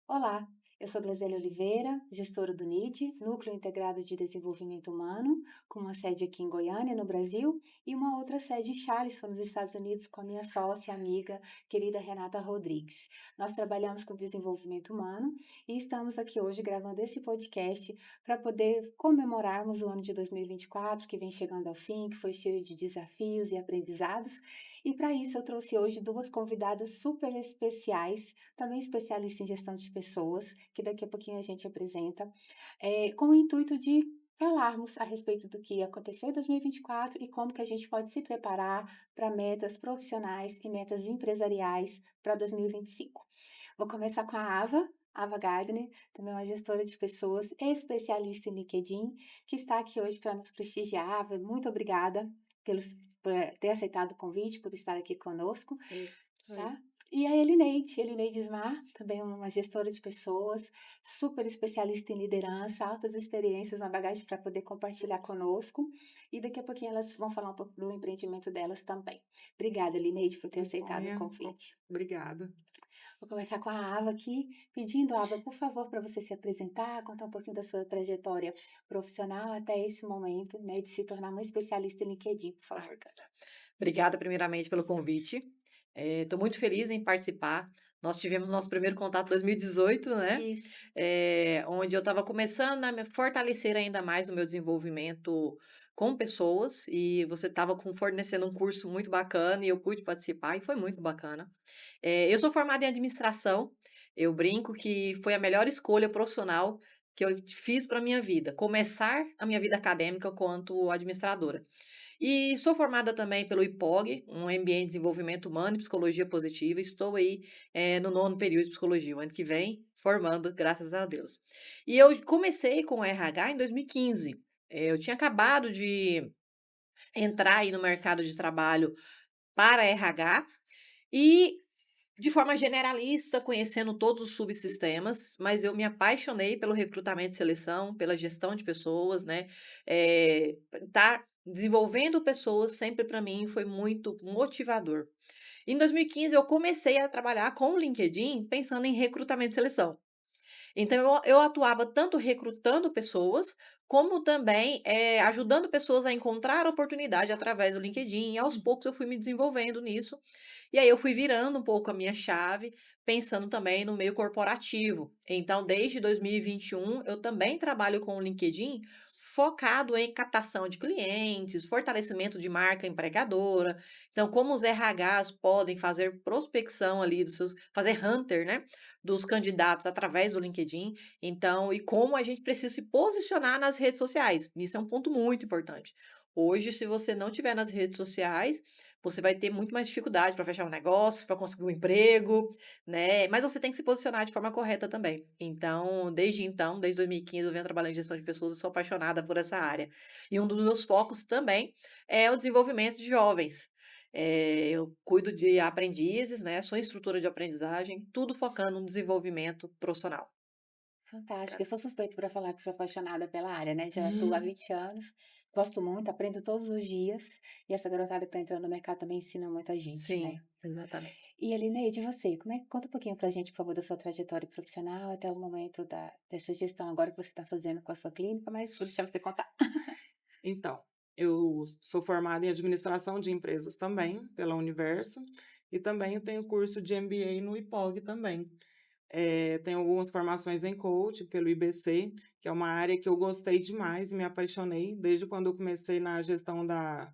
Olá, eu sou Glazélia Oliveira, gestora do NID, Núcleo Integrado de Desenvolvimento Humano, com uma sede aqui em Goiânia, no Brasil, e uma outra sede em Charleston, nos Estados Unidos, com a minha sócia e amiga, querida Renata Rodrigues. Nós trabalhamos com desenvolvimento humano e estamos aqui hoje gravando esse podcast para poder comemorarmos o ano de 2024, que vem chegando ao fim, que foi cheio de desafios e aprendizados. E para isso eu trouxe hoje duas convidadas super especiais, também especialista em gestão de pessoas, que daqui a pouquinho a gente apresenta, com o intuito de falarmos a respeito do que aconteceu em 2024 e como que a gente pode se preparar para metas profissionais e metas empresariais para 2025. Vou começar com a Ava Gardner, também uma gestora de pessoas, especialista em LinkedIn, que está aqui hoje para nos prestigiar. Ava, muito obrigada por ter aceitado o convite, por estar aqui conosco. Isso aí. Tá? E a Elineide Ismar, também uma gestora de pessoas, super especialista em liderança, altas experiências, uma bagagem para poder compartilhar conosco. E daqui a pouquinho elas vão falar um pouco do empreendimento delas também. Obrigada, Elineide, por ter aceitado o Joia. convite. Obrigada. Vou começar com a Ava aqui, pedindo, Ava, por favor, para você se apresentar, contar um pouquinho da sua trajetória profissional até esse momento, né, de se tornar uma especialista em LinkedIn, por favor. Bacana. Obrigada primeiramente pelo convite. Estou muito feliz em participar. Nós tivemos nosso primeiro contato em 2018, né? Isso. Onde eu estava começando a me fortalecer ainda mais o meu desenvolvimento com pessoas e você estava fornecendo um curso muito bacana e eu pude participar e foi muito bacana. Eu sou formada em administração. Eu brinco que foi a melhor escolha profissional que eu fiz para minha vida, começar a minha vida acadêmica quanto administradora. E sou formada também pelo IPOG, um MBA em Desenvolvimento Humano e Psicologia Positiva. Estou aí, no nono período de Psicologia, o ano que vem, formando, graças a Deus. E eu comecei com o RH em 2015. Eu tinha acabado de entrar aí no mercado de trabalho para RH e de forma generalista, conhecendo todos os subsistemas, mas eu me apaixonei pelo recrutamento e seleção, pela gestão de pessoas, né? Tá desenvolvendo pessoas sempre para mim foi muito motivador. Em 2015 eu comecei a trabalhar com o LinkedIn pensando em recrutamento e seleção. Então eu atuava tanto recrutando pessoas, como também, ajudando pessoas a encontrar oportunidade através do LinkedIn, e aos poucos eu fui me desenvolvendo nisso, e aí eu fui virando um pouco a minha chave, pensando também no meio corporativo. Então desde 2021 eu também trabalho com o LinkedIn, focado em captação de clientes, fortalecimento de marca empregadora, então como os RHs podem fazer prospecção ali dos seus fazer hunter, né, dos candidatos através do LinkedIn. Então, e como a gente precisa se posicionar nas redes sociais. Isso é um ponto muito importante. Hoje, se você não tiver nas redes sociais, você vai ter muito mais dificuldade para fechar um negócio, para conseguir um emprego, né? Mas você tem que se posicionar de forma correta também. Então, desde 2015, eu venho trabalhando em gestão de pessoas e sou apaixonada por essa área. E um dos meus focos também é o desenvolvimento de jovens. Eu cuido de aprendizes, né, sou instrutora de aprendizagem, tudo focando no desenvolvimento profissional. Fantástico. Eu sou suspeita para falar que sou apaixonada pela área, né? Já atuo há 20 anos, gosto muito, aprendo todos os dias. E essa garotada que está entrando no mercado também ensina muito a gente, né? Sim, exatamente. E Elineide, você, conta um pouquinho pra gente, por favor, da sua trajetória profissional até o momento dessa gestão agora que você está fazendo com a sua clínica, mas vou deixar você contar. Então, eu sou formada em administração de empresas também, pela Universo, e também eu tenho curso de MBA no IPOG também. Tenho algumas formações em coach pelo IBC, que é uma área que eu gostei demais e me apaixonei desde quando eu comecei na gestão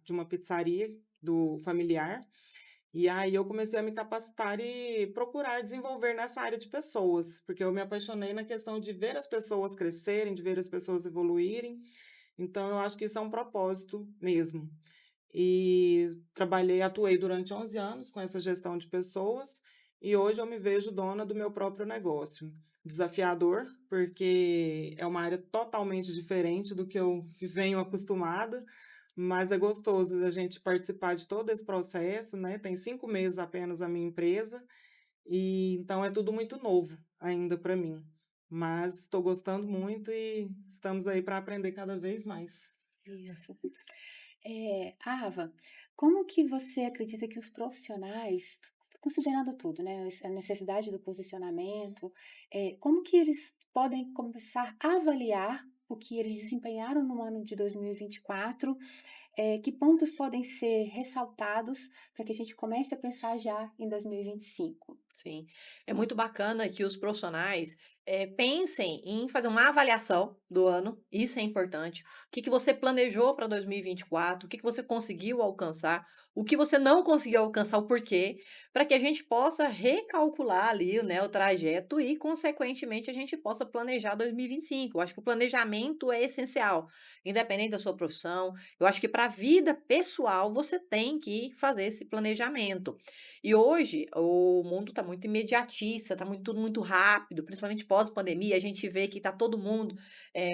de uma pizzaria do familiar. E aí eu comecei a me capacitar e procurar desenvolver nessa área de pessoas, porque eu me apaixonei na questão de ver as pessoas crescerem, de ver as pessoas evoluírem. Então eu acho que isso é um propósito mesmo. E atuei durante 11 anos com essa gestão de pessoas e hoje eu me vejo dona do meu próprio negócio. Desafiador, porque é uma área totalmente diferente do que eu venho acostumada, mas é gostoso a gente participar de todo esse processo, né? Tem 5 meses apenas a minha empresa, e então é tudo muito novo ainda para mim. Mas estou gostando muito e estamos aí para aprender cada vez mais. Isso. Ava, como que você acredita que os profissionais considerando tudo, né, a necessidade do posicionamento, como que eles podem começar a avaliar o que eles desempenharam no ano de 2024, que pontos podem ser ressaltados para que a gente comece a pensar já em 2025? Sim, é muito bacana que os profissionais pensem em fazer uma avaliação do ano, isso é importante. O que que você planejou para 2024, o que que você conseguiu alcançar, o que você não conseguiu alcançar, o porquê, para que a gente possa recalcular ali, né, o trajeto e, consequentemente, a gente possa planejar 2025. Eu acho que o planejamento é essencial, independente da sua profissão. Eu acho que para a vida pessoal você tem que fazer esse planejamento. E hoje o mundo está muito imediatista, está muito tudo muito rápido, principalmente pós-pandemia, a gente vê que está todo mundo,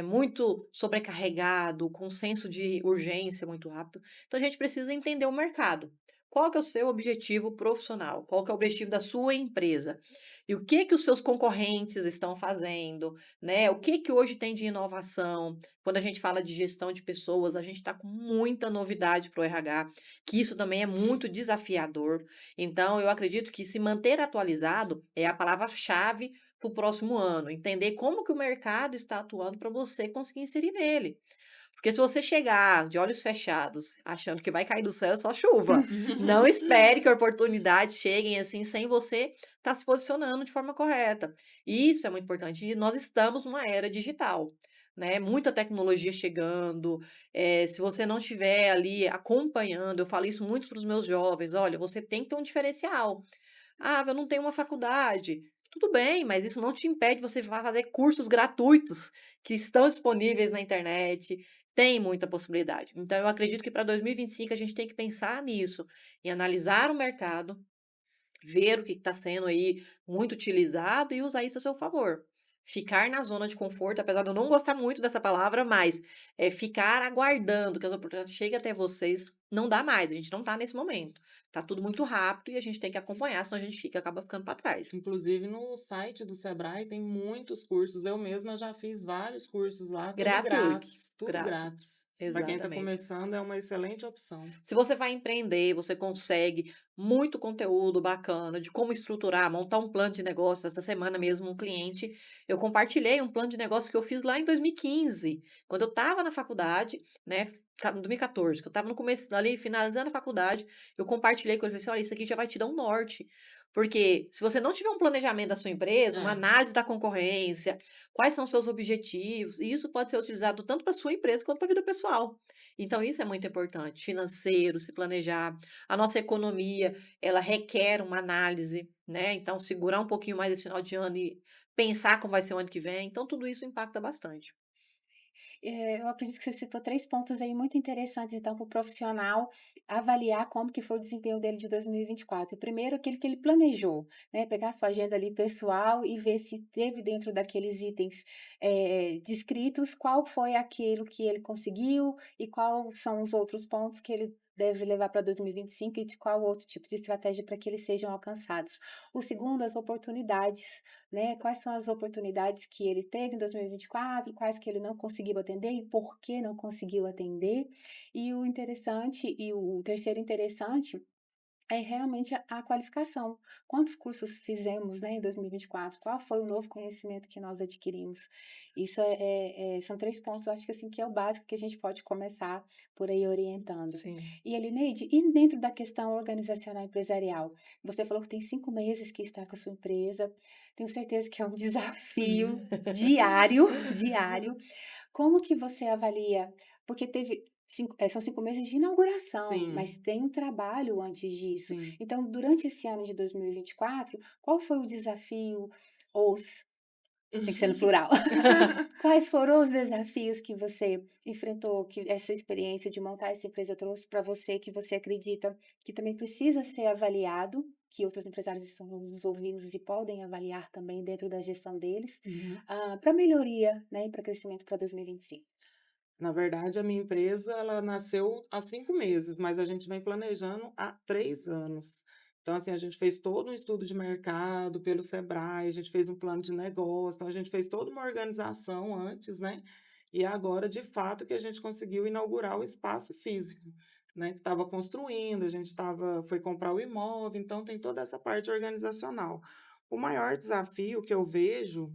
muito sobrecarregado, com senso de urgência muito rápido. Então a gente precisa entender o mercado. Qual que é o seu objetivo profissional? Qual que é o objetivo da sua empresa? E o que que os seus concorrentes estão fazendo, né? O que que hoje tem de inovação? Quando a gente fala de gestão de pessoas, a gente está com muita novidade para o RH, que isso também é muito desafiador. Então, eu acredito que se manter atualizado é a palavra-chave para o próximo ano. Entender como que o mercado está atuando para você conseguir inserir nele. Porque se você chegar de olhos fechados, achando que vai cair do céu, é só chuva. Não espere que oportunidades cheguem assim sem você estar se posicionando de forma correta. E isso é muito importante. E nós estamos numa era digital. Né, muita tecnologia chegando. Se você não estiver ali acompanhando, eu falo isso muito para os meus jovens: olha, você tem que ter um diferencial. Ah, eu não tenho uma faculdade. Tudo bem, mas isso não te impede você fazer cursos gratuitos que estão disponíveis na internet. Tem muita possibilidade. Então, eu acredito que para 2025 a gente tem que pensar nisso, em analisar o mercado, ver o que está sendo aí muito utilizado e usar isso a seu favor. Ficar na zona de conforto, apesar de eu não gostar muito dessa palavra, mas ficar aguardando que as oportunidades cheguem até vocês, não dá mais. A gente não está nesse momento. Tá tudo muito rápido e a gente tem que acompanhar, senão a gente acaba ficando para trás. Inclusive no site do Sebrae tem muitos cursos. Eu mesma já fiz vários cursos lá, tudo Gratuitos, grátis, tudo gratuitos. grátis. Para quem está Exatamente. começando é uma excelente opção. Se você vai empreender, você consegue muito conteúdo bacana de como estruturar, montar um plano de negócio. Essa semana mesmo, um cliente, eu compartilhei um plano de negócio que eu fiz lá em 2015, quando eu estava na faculdade, né? Em 2014, que eu estava no começo ali, finalizando a faculdade, eu compartilhei com ele, falei assim, olha, isso aqui já vai te dar um norte. Porque se você não tiver um planejamento da sua empresa, uma É. análise da concorrência, quais são os seus objetivos, e isso pode ser utilizado tanto para sua empresa quanto para a vida pessoal. Então isso é muito importante, financeiro, se planejar. A nossa economia, ela requer uma análise, né, então segurar um pouquinho mais esse final de ano e pensar como vai ser o ano que vem, então tudo isso impacta bastante. Eu acredito que você citou 3 pontos aí muito interessantes, então, para o profissional avaliar como que foi o desempenho dele de 2024. Primeiro, aquele que ele planejou, né, pegar a sua agenda ali pessoal e ver se teve dentro daqueles itens, descritos, qual foi aquilo que ele conseguiu e quais são os outros pontos que ele deve levar para 2025 e de qual outro tipo de estratégia para que eles sejam alcançados. O segundo, as oportunidades, né, quais são as oportunidades que ele teve em 2024, quais que ele não conseguiu atender e por que não conseguiu atender. E o terceiro interessante é realmente a qualificação. Quantos cursos fizemos, né, em 2024? Qual foi o novo conhecimento que nós adquirimos? Isso são 3 pontos, eu acho que, assim, que é o básico que a gente pode começar por aí orientando. Sim. E Elineide, e dentro da questão organizacional empresarial? Você falou que tem 5 meses que está com a sua empresa, tenho certeza que é um desafio diário, diário. Como que você avalia? Porque são 5 meses de inauguração, mas Sim, tem um trabalho antes disso. sim. Então, durante esse ano de 2024, qual foi o desafio ou os tem que ser no plural. Quais foram os desafios que você enfrentou, que essa experiência de montar essa empresa trouxe para você, que você acredita que também precisa ser avaliado, que outros empresários estão nos ouvindo e podem avaliar também dentro da gestão deles, Uhum. para melhoria, né, e para crescimento para 2025? Na verdade, a minha empresa, ela nasceu há 5 meses, mas a gente vem planejando há 3 anos. Então, assim, a gente fez todo um estudo de mercado pelo Sebrae, a gente fez um plano de negócio, então a gente fez toda uma organização antes, né? E agora, de fato, que a gente conseguiu inaugurar o espaço físico. né, que estava construindo, a gente foi comprar o imóvel, então tem toda essa parte organizacional. O maior desafio que eu vejo,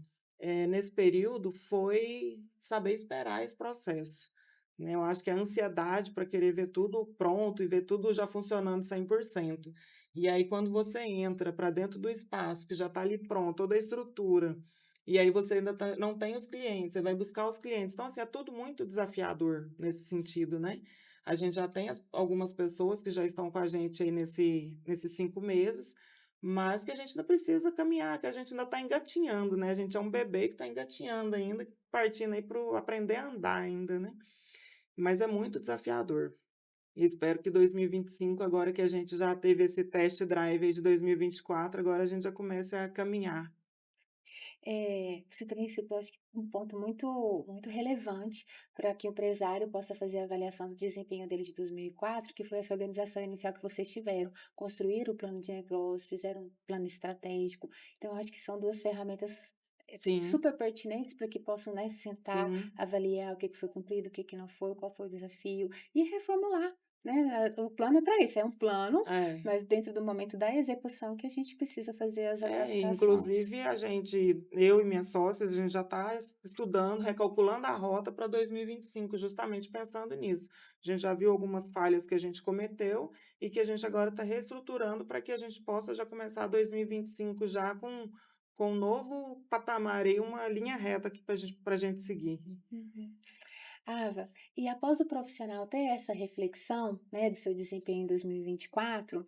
nesse período foi saber esperar esse processo, né. Eu acho que a ansiedade para querer ver tudo pronto e ver tudo já funcionando 100%. E aí quando você entra para dentro do espaço que já está ali pronto, toda a estrutura, e aí você ainda não tem os clientes, você vai buscar os clientes. Então, assim, é tudo muito desafiador nesse sentido, né. A gente já tem algumas pessoas que já estão com a gente aí nesses 5 meses, mas que a gente ainda precisa caminhar, que a gente ainda está engatinhando, né, a gente é um bebê que está engatinhando ainda, partindo aí para o aprender a andar ainda, né. Mas é muito desafiador. E espero que 2025, agora que a gente já teve esse test drive aí de 2024, agora a gente já comece a caminhar. Você também citou, acho que um ponto muito relevante para que o empresário possa fazer a avaliação do desempenho dele de 2004, que foi essa organização inicial que vocês tiveram, construir o plano de negócio, fizeram um plano estratégico. Então, eu acho que são 2 ferramentas, Sim, super pertinentes para que possam, né, sentar, sim. avaliar o que que foi cumprido, o que que não foi, qual foi o desafio e reformular, né. O plano é para isso, é um plano, É. mas dentro do momento da execução que a gente precisa fazer as adaptações. Inclusive eu e minha sócia, a gente já está estudando, recalculando a rota para 2025, justamente pensando nisso. A gente já viu algumas falhas que a gente cometeu e que a gente agora está reestruturando para que a gente possa já começar 2025 já com um novo patamar e uma linha reta aqui para gente seguir. Uhum. Ava, e após o profissional ter essa reflexão, né, do seu desempenho em 2024,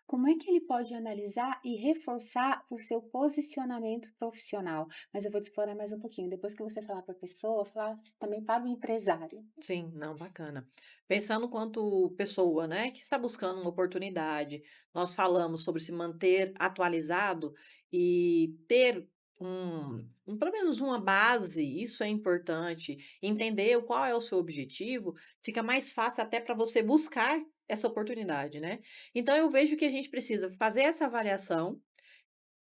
como é que ele pode analisar e reforçar o seu posicionamento profissional? Mas eu vou te explorar mais um pouquinho. Depois que você falar para a pessoa, falar também para o empresário. Sim, não, bacana. Pensando quanto pessoa, né, que está buscando uma oportunidade, nós falamos sobre se manter atualizado e ter pelo menos uma base, isso é importante. Entender qual é o seu objetivo, fica mais fácil até para você buscar essa oportunidade, né? Então eu vejo que a gente precisa fazer essa avaliação,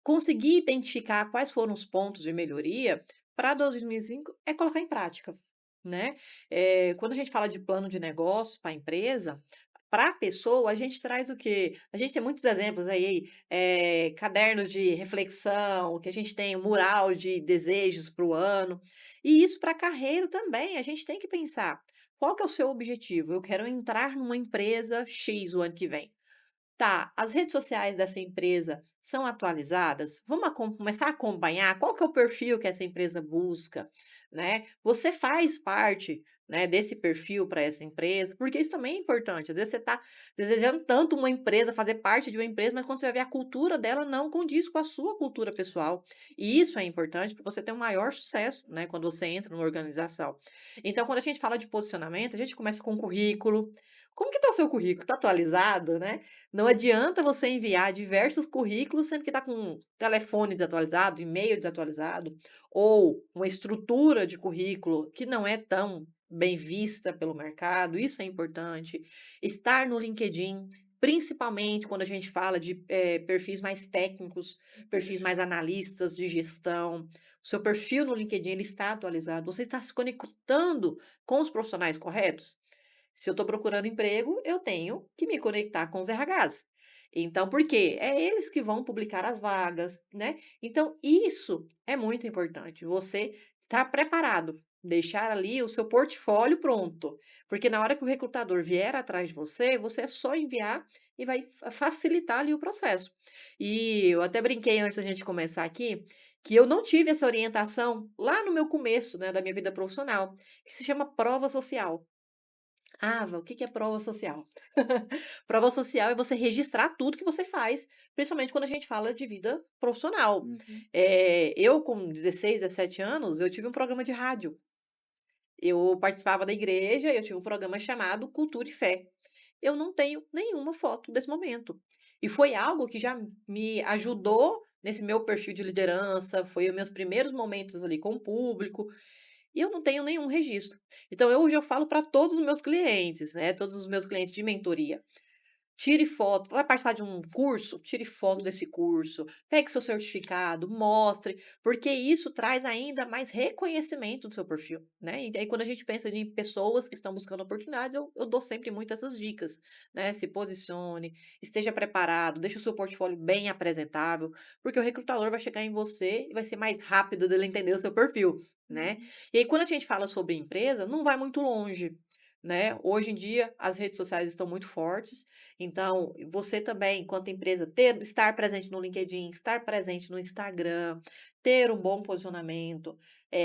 conseguir identificar quais foram os pontos de melhoria para 2005 é colocar em prática, né. Quando a gente fala de plano de negócio para a empresa, para a pessoa, a gente traz o quê? A gente tem muitos exemplos aí, cadernos de reflexão, que a gente tem o mural de desejos para o ano, e isso para a carreira também, a gente tem que pensar: qual que é o seu objetivo? Eu quero entrar numa empresa X o ano que vem. Tá, as redes sociais dessa empresa são atualizadas? Vamos começar a acompanhar qual que é o perfil que essa empresa busca, né? Você faz parte, né, desse perfil para essa empresa, porque isso também é importante. Às vezes você está desejando tanto uma empresa, fazer parte de uma empresa, mas quando você vai ver a cultura dela não condiz com a sua cultura pessoal. E isso é importante para você ter um maior sucesso, né, quando você entra numa organização. Então, quando a gente fala de posicionamento, a gente começa com o currículo. Como que está o seu currículo? Está atualizado, né? Não adianta você enviar diversos currículos, sendo que está com um telefone desatualizado, e-mail desatualizado, ou uma estrutura de currículo que não é tão bem vista pelo mercado, isso é importante. Estar no LinkedIn, principalmente quando a gente fala de perfis mais técnicos, perfis mais analistas de gestão. O seu perfil no LinkedIn ele está atualizado, você está se conectando com os profissionais corretos? Se eu estou procurando emprego, eu tenho que me conectar com os RHs. Então, por quê? É eles que vão publicar as vagas, né? Então, isso é muito importante. Você estar preparado, deixar ali o seu portfólio pronto. Porque na hora que o recrutador vier atrás de você, você é só enviar e vai facilitar ali o processo. E eu até brinquei antes da gente começar aqui, que eu não tive essa orientação lá no meu começo, né, da minha vida profissional, que se chama prova social. Ava, o que que é prova social? Prova social é você registrar tudo que você faz, principalmente quando a gente fala de vida profissional. Uhum. Eu com 16, 17 anos, eu tive um programa de rádio. Eu participava da igreja, eu tinha um programa chamado Cultura e Fé. Eu não tenho nenhuma foto desse momento. E foi algo que já me ajudou nesse meu perfil de liderança, foi os meus primeiros momentos ali com o público, e eu não tenho nenhum registro. Então, hoje eu falo para todos os meus clientes, né, todos os meus clientes de mentoria. Tire foto, vai participar de um curso? Tire foto desse curso, pegue seu certificado, mostre, porque isso traz ainda mais reconhecimento do seu perfil, né? E aí, quando a gente pensa em pessoas que estão buscando oportunidades, eu dou sempre muito essas dicas, né? Se posicione, esteja preparado, deixe o seu portfólio bem apresentável, porque o recrutador vai chegar em você e vai ser mais rápido dele entender o seu perfil, né? Uhum. E aí, quando a gente fala sobre empresa, não vai muito longe. Né? Hoje em dia, as redes sociais estão muito fortes, então, você também, enquanto empresa, estar presente no LinkedIn, estar presente no Instagram, ter um bom posicionamento,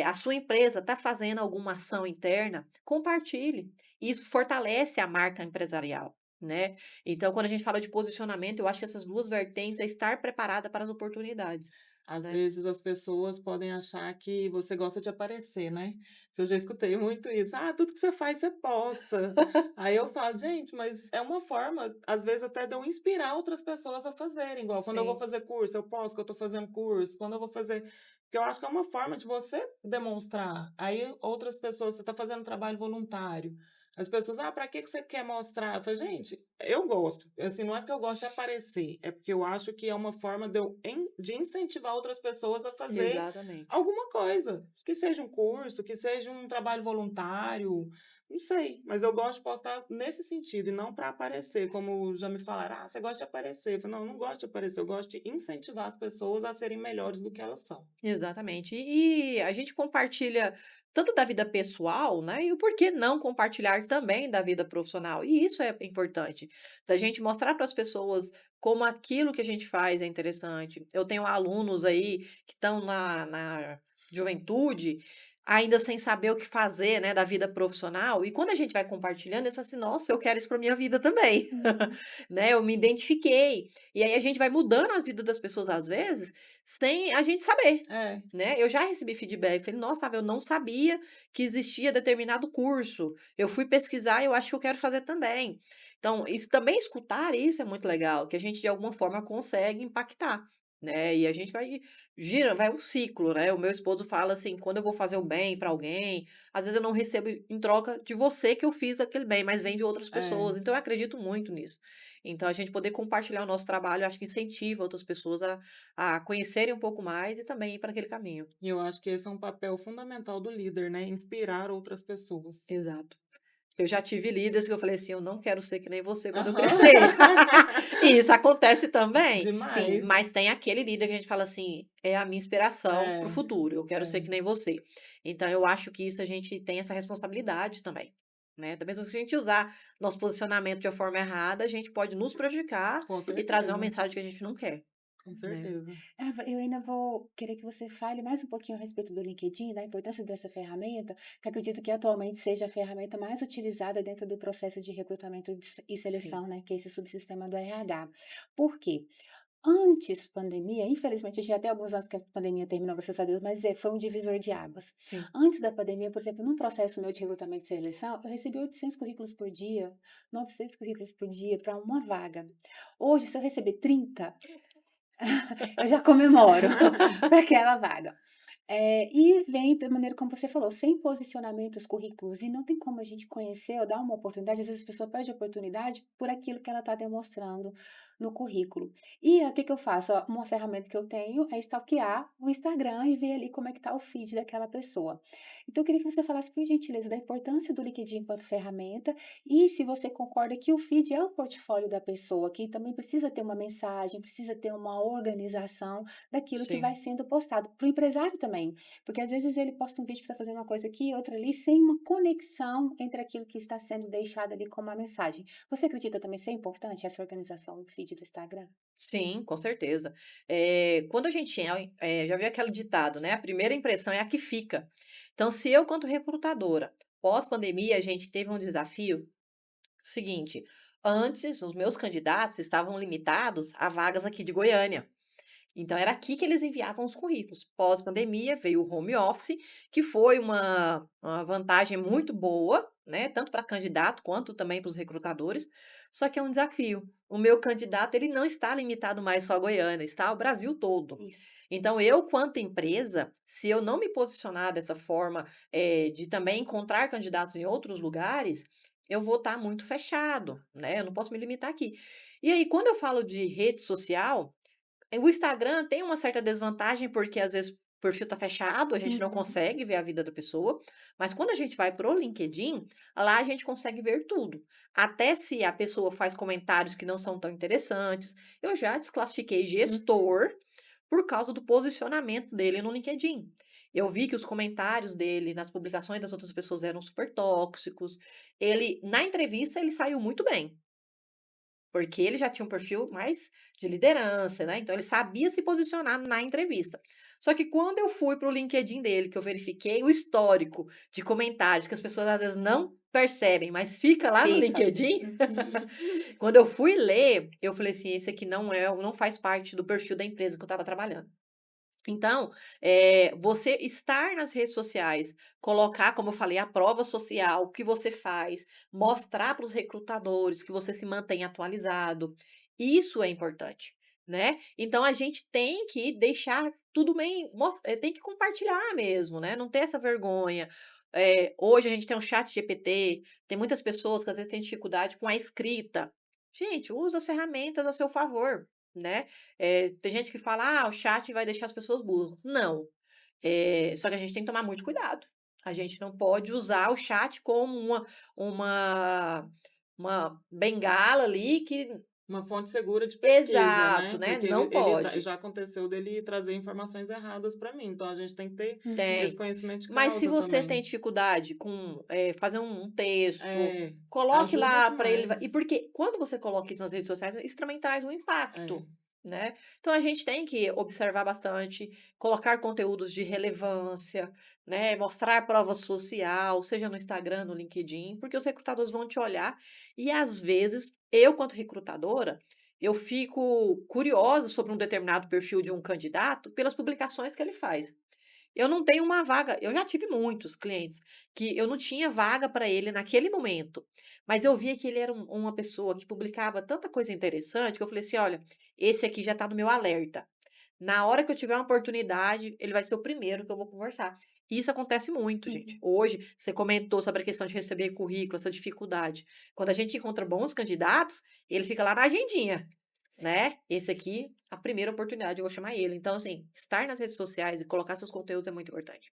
a sua empresa está fazendo alguma ação interna, compartilhe. Isso fortalece a marca empresarial, né? Então, quando a gente fala de posicionamento, eu acho que essas duas vertentes é estar preparada para as oportunidades, Às né? vezes as pessoas podem achar que você gosta de aparecer, né? Eu já escutei muito isso. Ah, tudo que você faz, você posta. Aí eu falo, gente, mas é uma forma, às vezes, até de eu inspirar outras pessoas a fazerem. Igual quando eu vou Sim, fazer curso, eu posto que eu estou fazendo curso. Quando eu vou fazer. Porque eu acho que é uma forma de você demonstrar. Aí outras pessoas, você está fazendo trabalho voluntário. As pessoas, ah, para que você quer mostrar? Eu falo, gente, eu gosto. Assim, não é porque eu gosto de aparecer, é porque eu acho que é uma forma de incentivar outras pessoas a fazer exatamente. alguma coisa. Que seja um curso, que seja um trabalho voluntário, não sei. Mas eu gosto de postar nesse sentido e não para aparecer, como já me falaram, ah, você gosta de aparecer. Eu falo, não, eu não gosto de aparecer, eu gosto de incentivar as pessoas a serem melhores do que elas são. Exatamente. E a gente compartilha tanto da vida pessoal, né? E o porquê não compartilhar também da vida profissional. E isso é importante, da gente mostrar para as pessoas como aquilo que a gente faz é interessante. Eu tenho alunos aí que estão na juventude, ainda sem saber o que fazer, né, da vida profissional. E quando a gente vai compartilhando, eles falam assim: nossa, eu quero isso para minha vida também. Uhum. Né? Eu me identifiquei. E aí a gente vai mudando a vida das pessoas às vezes sem a gente saber. É, Né, eu já recebi feedback, falei: "Nossa, Sávia, eu não sabia que existia determinado curso. Eu fui pesquisar e eu acho que eu quero fazer também". Então, isso também escutar isso é muito legal, que a gente de alguma forma consegue impactar, né, e a gente vai um ciclo, né. O meu esposo fala assim: "Quando eu vou fazer o bem para alguém, às vezes eu não recebo em troca de você que eu fiz aquele bem, mas vem de outras é. pessoas". Então eu acredito muito nisso. Então a gente poder compartilhar o nosso trabalho, eu acho que incentiva outras pessoas a conhecerem um pouco mais e também ir para aquele caminho. E eu acho que esse é um papel fundamental do líder, né? Inspirar outras pessoas. Exato. Eu já tive líderes que eu falei assim: "Eu não quero ser que nem você quando eu Aham. crescer". E isso acontece também. Sim, Demais. mas tem aquele líder que a gente fala assim: "É a minha inspiração para o É, futuro, eu quero ser é, que nem você". Então eu acho que isso a gente tem essa responsabilidade também, né. Da mesma que a gente usar nosso posicionamento de uma forma errada, a gente pode nos prejudicar com e trazer uma certeza, mensagem que a gente não quer, com né. certeza. Eu ainda vou querer que você fale mais um pouquinho a respeito do LinkedIn, da importância dessa ferramenta, que acredito que atualmente seja a ferramenta mais utilizada dentro do processo de recrutamento e Sim, seleção, né, que é esse subsistema do RH. Por quê? Antes pandemia, infelizmente, a gente já tem alguns anos que a pandemia terminou, graças a Deus, mas foi um divisor de águas. sim. Antes da pandemia, por exemplo, num processo meu de recrutamento e seleção, eu recebia 800 currículos por dia, 900 currículos por dia para uma vaga. Hoje, se eu receber 30, eu já comemoro para aquela vaga. E vem da maneira como você falou, sem posicionamento os currículos, e não tem como a gente conhecer ou dar uma oportunidade, às vezes a pessoa perde a oportunidade por aquilo que ela está demonstrando no currículo. E o que que eu faço? Ó, uma ferramenta que eu tenho é stalkear o Instagram e ver ali como é que está o feed daquela pessoa. Então eu queria que você falasse, por gentileza, da importância do LinkedIn enquanto ferramenta e se você concorda que o feed é o portfólio da pessoa, que também precisa ter uma mensagem, precisa ter uma organização daquilo que vai Sim. sendo postado. Para o empresário também, porque às vezes ele posta um vídeo que está fazendo uma coisa aqui e outra ali, sem uma conexão entre aquilo que está sendo deixado ali como uma mensagem. Você acredita também ser importante essa organização do feed do Instagram? Sim, com certeza. Quando a gente já viu aquele ditado, né, a primeira impressão é a que fica. Então, se eu, quanto recrutadora, pós-pandemia, a gente teve um desafio, seguinte, antes os meus candidatos estavam limitados a vagas aqui de Goiânia. Então era aqui que eles enviavam os currículos. Pós-pandemia veio o home office, que foi uma vantagem muito boa, né, tanto para candidato quanto também para os recrutadores, só que é um desafio. O meu candidato, ele não está limitado mais só a Goiânia, está o Brasil todo. Isso. Então eu, quanto empresa, se eu não me posicionar dessa forma, de também encontrar candidatos em outros lugares, eu vou estar muito fechado, né? Eu não posso me limitar aqui. E aí, quando eu falo de rede social, o Instagram tem uma certa desvantagem, porque às vezes o perfil tá fechado, a gente não Uhum. consegue ver a vida da pessoa, mas quando a gente vai pro LinkedIn, lá a gente consegue ver tudo. Até se a pessoa faz comentários que não são tão interessantes. Eu já desclassifiquei Uhum. gestor por causa do posicionamento dele no LinkedIn. Eu vi que os comentários dele nas publicações das outras pessoas eram super tóxicos. Ele, na entrevista, ele saiu muito bem. Porque ele já tinha um perfil mais de liderança, né, então ele sabia se posicionar na entrevista. Só que quando eu fui para o LinkedIn dele, que eu verifiquei o histórico de comentários que as pessoas às vezes não percebem, mas fica lá no Fica. LinkedIn, Uhum. quando eu fui ler, eu falei assim: "Esse aqui não faz parte do perfil da empresa que eu estava trabalhando". Então, você estar nas redes sociais, colocar, como eu falei, a prova social, o que você faz, mostrar para os recrutadores que você se mantém atualizado, isso é importante, né. Então a gente tem que deixar tudo bem tem que compartilhar mesmo, né, não ter essa vergonha. Hoje a gente tem um chat GPT, tem muitas pessoas que às vezes têm dificuldade com a escrita. Gente, usa as ferramentas a seu favor, né. Tem gente que fala: "Ah, o chat vai deixar as pessoas burras". Não, só que a gente tem que tomar muito cuidado. A gente não pode usar o chat como uma uma bengala ali que Uma fonte segura de pesquisa, exato, né, né, porque não pode. já aconteceu dele trazer informações erradas para mim, então a gente tem que ter esse Uhum. Tem. conhecimento de Mas se causa você tem também. dificuldade com, fazer um texto, É, coloque ajuda lá para ele e demais. porque quando você coloca isso nas redes sociais, isso também traz um É. impacto, né. Então a gente tem que observar bastante, colocar conteúdos de relevância, né, mostrar prova social, seja no Instagram, no LinkedIn, porque os recrutadores vão te olhar e às vezes, eu quanto recrutadora, eu fico curiosa sobre um determinado perfil de um candidato pelas publicações que ele faz. Eu não tenho uma vaga eu já tive muitos clientes que eu não tinha vaga para ele naquele momento, mas eu via que ele era uma pessoa que publicava tanta coisa interessante que eu falei assim: "Olha, esse aqui já está no meu alerta. Na hora que eu tiver uma oportunidade, ele vai ser o primeiro que eu vou conversar". E isso acontece muito, gente. Uhum. Hoje, você comentou sobre a questão de receber currículo, essa dificuldade. Quando a gente encontra bons candidatos, ele fica lá na agendinha. Sim. Né, esse aqui, a primeira oportunidade, eu vou chamar ele. Então, assim, estar nas redes sociais e colocar seus conteúdos é muito importante.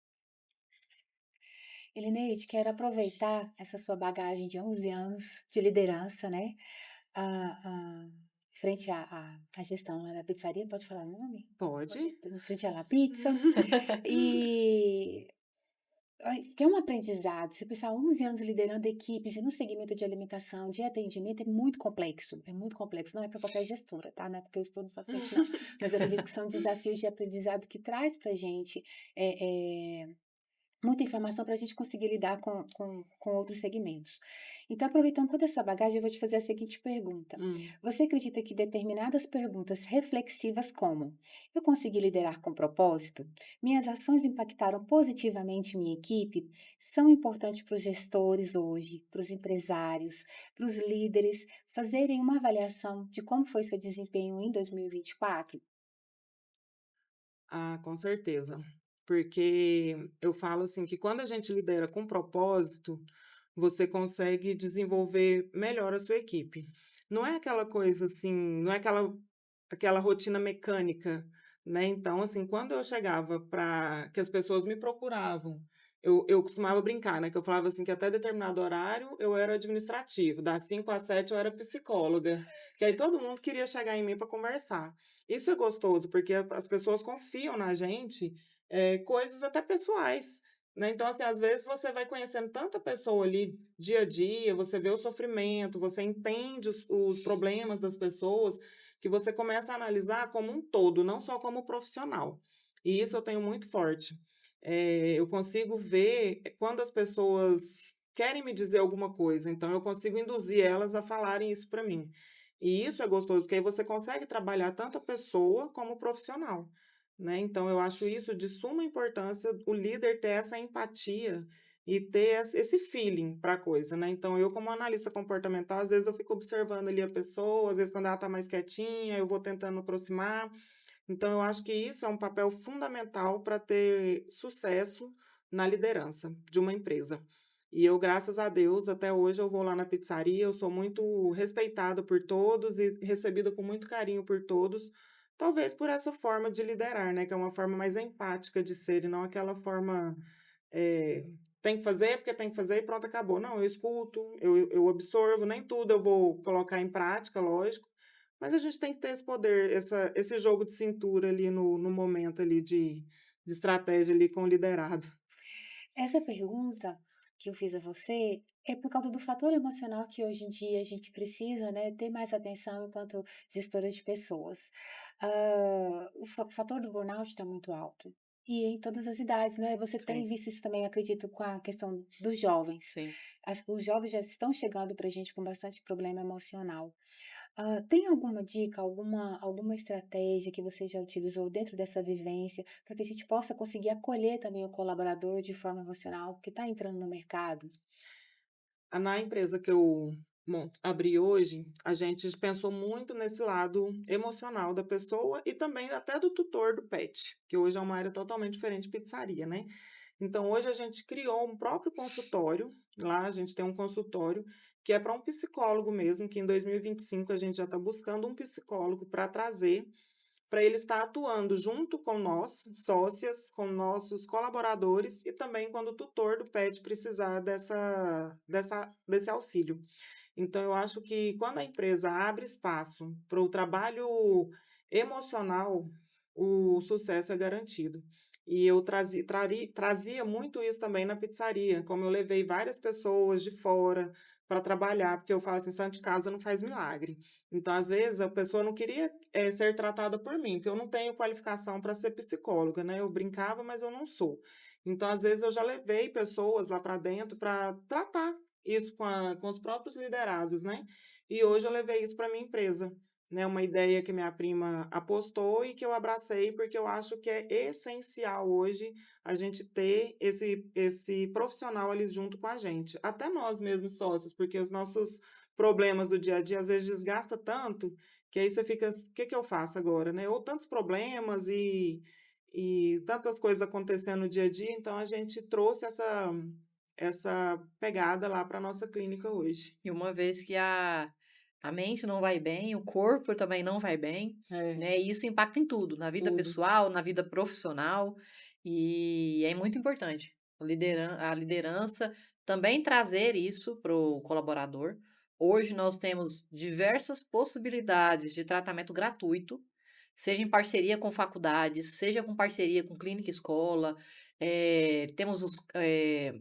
Elineide, quero aproveitar essa sua bagagem de 11 anos de liderança, né, a frente à gestão lá da pizzaria, pode falar o nome? Pode. Pode. Em frente à La Pizza, e ai, que é um aprendizado, você pensar 11 anos liderando equipes e no segmento de alimentação, de atendimento, é muito complexo, não é para qualquer gestora, tá, não é porque eu estou no paciente não, mas eu acredito que são desafios de aprendizado que traz pra gente, eh eh muita informação para a gente conseguir lidar com outros segmentos. Então, aproveitando toda essa bagagem, eu vou te fazer a seguinte pergunta: Hum. você acredita que determinadas perguntas reflexivas, como "Eu consegui liderar com propósito? Minhas ações impactaram positivamente minha equipe?", são importantes para os gestores hoje, para os empresários, para os líderes fazerem uma avaliação de como foi seu desempenho em 2024? Ah, com certeza. Porque eu falo assim que quando a gente lidera com propósito, você consegue desenvolver melhor a sua equipe. Não é aquela coisa assim, não é aquela rotina mecânica, né? Então, assim, quando eu chegava para que as pessoas me procuravam, eu costumava brincar, né? Que eu falava assim que até determinado horário eu era administrativo, das 5 às 7 eu era psicóloga, que aí todo mundo queria chegar em mim para conversar. Isso é gostoso, porque as pessoas confiam na gente, coisas até pessoais, né. Então, assim, às vezes você vai conhecendo tanta pessoa ali, dia a dia, você vê o sofrimento, você entende os problemas das pessoas, que você começa a analisar como um todo, não só como profissional. E isso eu tenho muito forte. Eu consigo ver quando as pessoas querem me dizer alguma coisa, então eu consigo induzir elas a falarem isso para mim. E isso é gostoso, porque aí você consegue trabalhar tanto a pessoa como o profissional, né. Então eu acho isso de suma importância, o líder ter essa empatia e ter esse feeling para a coisa, né. Então eu como analista comportamental, às vezes eu fico observando ali a pessoa, às vezes quando ela está mais quietinha, eu vou tentando aproximar. Então eu acho que isso é um papel fundamental para ter sucesso na liderança de uma empresa. E eu, graças a Deus, até hoje eu vou lá na pizzaria, eu sou muito respeitada por todos e recebida com muito carinho por todos, talvez por essa forma de liderar, né, que é uma forma mais empática de ser e não aquela forma, eh, tem que fazer porque tem que fazer e pronto, acabou. Não, eu escuto, eu absorvo, nem tudo eu vou colocar em prática, lógico, mas a gente tem que ter esse poder, esse jogo de cintura ali no momento ali de estratégia ali com o liderado. Essa pergunta que eu fiz a você é por causa do fator emocional que hoje em dia a gente precisa, né, ter mais atenção enquanto gestora de pessoas. O fator do burnout está muito alto. E em todas as idades, né? Você tem Sim, visto isso também, acredito, com a questão dos jovens. sim. Os jovens já estão chegando para a gente com bastante problema emocional. Tem alguma dica, alguma estratégia que você já utilizou dentro dessa vivência, para que a gente possa conseguir acolher também o colaborador de forma emocional, que está entrando no mercado? Na empresa que eu abri hoje, a gente pensou muito nesse lado emocional da pessoa e também até do tutor do pet, que hoje é uma área totalmente diferente de pizzaria, né. Então hoje a gente criou um próprio consultório, lá a gente tem um consultório, que é para um psicólogo mesmo, que em 2025 a gente já está buscando um psicólogo para trazer, para ele estar atuando junto com nós, sócias, com nossos colaboradores e também quando o tutor do pet precisar desse auxílio. Então, eu acho que quando a empresa abre espaço para o trabalho emocional, o sucesso é garantido. E eu trazia muito isso também na pizzaria, como eu levei várias pessoas de fora para trabalhar, porque eu falo assim, santo de casa não faz milagre. Então, às vezes, a pessoa não queria ser tratada por mim, porque eu não tenho qualificação para ser psicóloga, né? Eu brincava, mas eu não sou. Então, às vezes, eu já levei pessoas lá para dentro para tratar isso com os próprios liderados, né. E hoje eu levei isso para minha empresa, né, uma ideia que minha prima apostou e que eu abracei, porque eu acho que é essencial hoje a gente ter esse profissional ali junto com a gente. Até nós mesmos sócios, porque os nossos problemas do dia a dia, às vezes, desgasta tanto, que aí você fica: "O "Que que eu faço agora?", né. Ou tantos problemas e tantas coisas acontecendo no dia a dia, então a gente trouxe essa pegada lá para nossa clínica hoje. E uma vez que a mente não vai bem, o corpo também não vai bem, É, né, e isso impacta em tudo, na vida tudo. pessoal, na vida profissional, e é muito importante a liderança também trazer isso para o colaborador. Hoje nós temos diversas possibilidades de tratamento gratuito, seja em parceria com faculdades, seja com parceria com clínica e escola, temos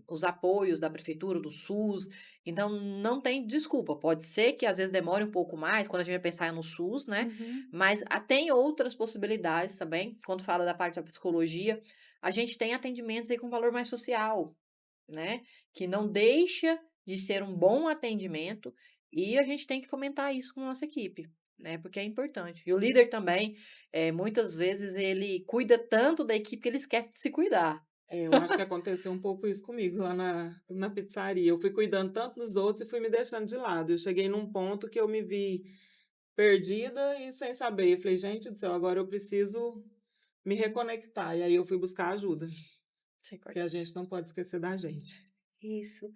os apoios da prefeitura, do SUS, então não tem desculpa, pode ser que às vezes demore um pouco mais quando a gente vai pensar no SUS, né, Uhum. mas tem outras possibilidades também, quando fala da parte da psicologia, a gente tem atendimentos aí com valor mais social, né, que não deixa de ser um bom atendimento, e a gente tem que fomentar isso com a nossa equipe, né, porque é importante. E o líder também, muitas vezes ele cuida tanto da equipe que ele esquece de se cuidar. É, eu acho que aconteceu um pouco isso comigo lá na pizzaria. Eu fui cuidando tanto dos outros e fui me deixando de lado. Eu cheguei num ponto que eu me vi perdida e sem saber. Eu falei: "Gente do céu, agora eu preciso me reconectar". E aí eu fui buscar ajuda, Isso é porque a importante. gente não pode esquecer da gente. Isso.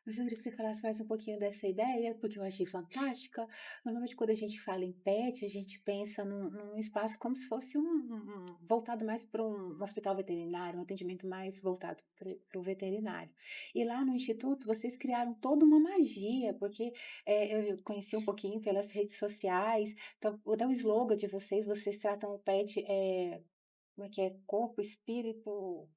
Mas eu queria que você falasse mais um pouquinho dessa ideia, porque eu achei fantástica. Normalmente, quando a gente fala em pet, a gente pensa num espaço como se fosse voltado mais para um hospital veterinário, um atendimento mais voltado para o veterinário. E lá no Instituto, vocês criaram toda uma magia, porque eu conheci um pouquinho pelas redes sociais. Então, até o slogan de vocês tratam o pet, como é que é? Corpo, espírito.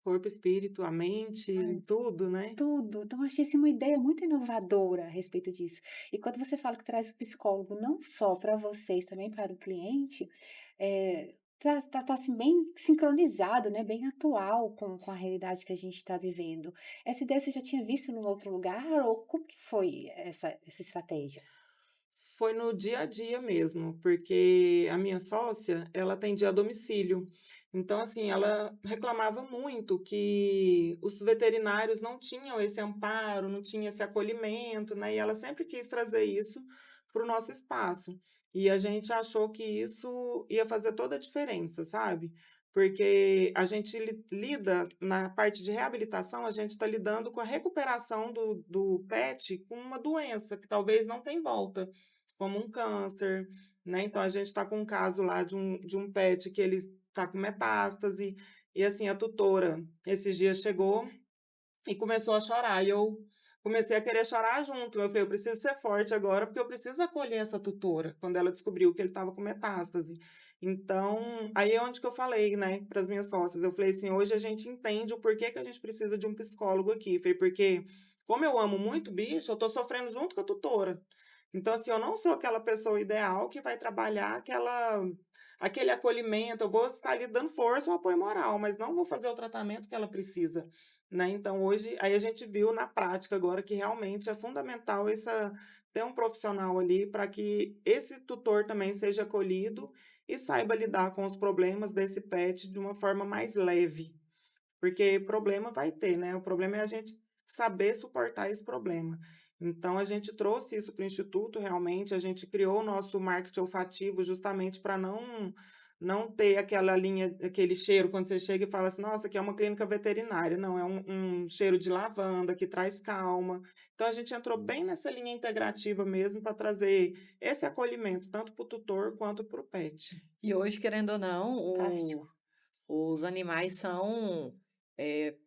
Corpo, espírito, a mente, tudo, né. Tudo. Então, eu achei, assim, uma ideia muito inovadora a respeito disso. E quando você fala que traz o psicólogo não só para vocês, também para o cliente, tá, assim, bem sincronizado, né, bem atual com a realidade que a gente está vivendo. Essa ideia você já tinha visto num outro lugar ou como que foi essa estratégia? Foi no dia a dia mesmo, porque a minha sócia, ela atendia a domicílio. Então, assim, ela reclamava muito que os veterinários não tinham esse amparo, não tinha esse acolhimento, né? E ela sempre quis trazer isso para o nosso espaço. E a gente achou que isso ia fazer toda a diferença, sabe? porque a gente lida na parte de reabilitação, a gente está lidando com a recuperação do pet com uma doença que talvez não tenha volta, como um câncer, né? Então a gente está com um caso lá de um pet que ele está com metástase, e assim, a tutora esses dias chegou e começou a chorar. E eu comecei a querer chorar junto. Eu falei, eu preciso ser forte agora, porque eu preciso acolher essa tutora, quando ela descobriu que ele estava com metástase. Então, aí é onde que eu falei, né, para as minhas sócias. Eu falei assim, hoje a gente entende o porquê que a gente precisa de um psicólogo aqui. Eu falei, porque como eu amo muito bicho, eu tô sofrendo junto com a tutora. Então, assim, eu não sou aquela pessoa ideal que vai trabalhar aquele acolhimento. Eu vou estar ali dando força ou apoio moral, mas não vou fazer o tratamento que ela precisa, né? Então hoje aí a gente viu na prática agora que realmente é fundamental essa ter um profissional ali para que esse tutor também seja acolhido e saiba lidar com os problemas desse pet de uma forma mais leve, porque problema vai ter, né? O problema é a gente saber suportar esse problema. Então a gente trouxe isso para o instituto, realmente, a gente criou o nosso marketing olfativo justamente para não ter aquela linha, aquele cheiro quando você chega e fala assim, nossa, aqui é uma clínica veterinária. Não, é um cheiro de lavanda que traz calma. Então a gente entrou bem nessa linha integrativa mesmo para trazer esse acolhimento, tanto para o tutor quanto para o pet. E hoje, querendo ou não, Fantástico. os animais são,